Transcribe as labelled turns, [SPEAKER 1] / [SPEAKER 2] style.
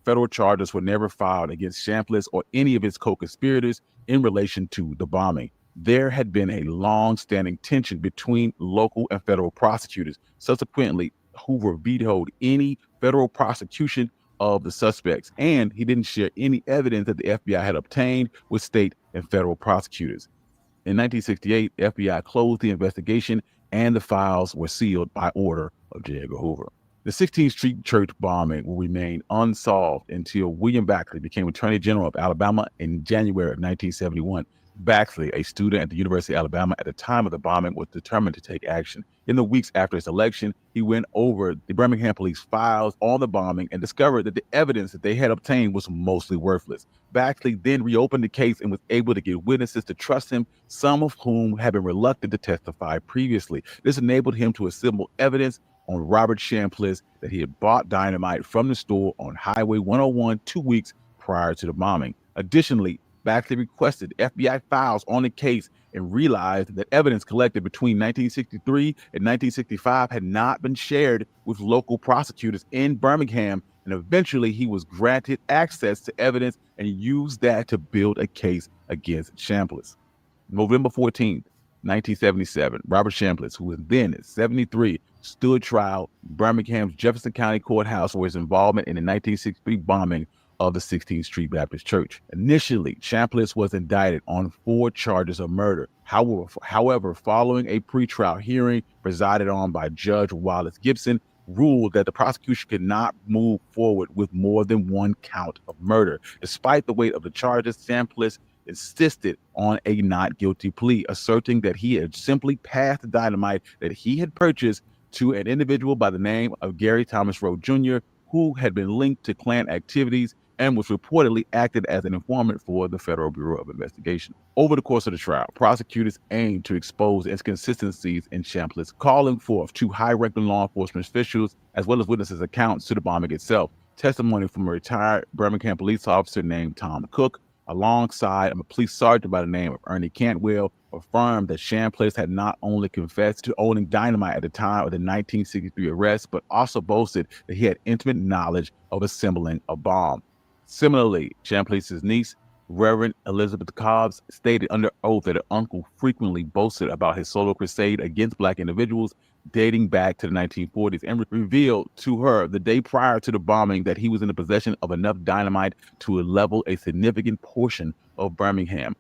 [SPEAKER 1] federal charges were never filed against Chambliss or any of his co-conspirators in relation to the bombing. There had been a long-standing tension between local and federal prosecutors. Subsequently, Hoover vetoed any federal prosecution of the suspects, and he didn't share any evidence that the FBI had obtained with state and federal prosecutors. In 1968, the FBI closed the investigation and the files were sealed by order of J. Edgar Hoover. The 16th Street Church bombing will remain unsolved until William Baxley became Attorney General of Alabama in January of 1971. Baxley, a student at the University of Alabama at the time of the bombing, was determined to take action. In the weeks after his election, he went over the Birmingham police files on the bombing and discovered that the evidence that they had obtained was mostly worthless. Baxley then reopened the case and was able to get witnesses to trust him, some of whom had been reluctant to testify previously. This enabled him to assemble evidence on Robert Chambliss that he had bought dynamite from the store on Highway 101 2 weeks prior to the bombing. Additionally, Baxley requested FBI files on the case and realized that evidence collected between 1963 and 1965 had not been shared with local prosecutors in Birmingham, and eventually he was granted access to evidence and used that to build a case against Chambliss. November 14th, 1977, Robert Chambliss, who was then 73, stood trial in Birmingham's Jefferson County Courthouse for his involvement in the 1963 bombing of the 16th Street Baptist Church. Initially, Chambliss was indicted on 4 charges of murder. However, following a pretrial hearing presided on by Judge Wallace Gibson, ruled that the prosecution could not move forward with more than 1 count of murder. Despite the weight of the charges, Chambliss insisted on a not guilty plea, asserting that he had simply passed the dynamite that he had purchased to an individual by the name of Gary Thomas Rowe Jr., who had been linked to Klan activities and was reportedly acted as an informant for the Federal Bureau of Investigation. Over the course of the trial, prosecutors aimed to expose inconsistencies in Chambliss, calling forth 2 high-ranking law enforcement officials as well as witnesses' accounts to the bombing itself. Testimony from a retired Birmingham police officer named Tom Cook, alongside a police sergeant by the name of Ernie Cantwell, affirmed that Chambliss had not only confessed to owning dynamite at the time of the 1963 arrest, but also boasted that he had intimate knowledge of assembling a bomb. Similarly, Chambliss's niece, Reverend Elizabeth Cobbs, stated under oath that her uncle frequently boasted about his solo crusade against Black individuals dating back to the 1940s, and revealed to her the day prior to the bombing that he was in the possession of enough dynamite to level a significant portion of Birmingham.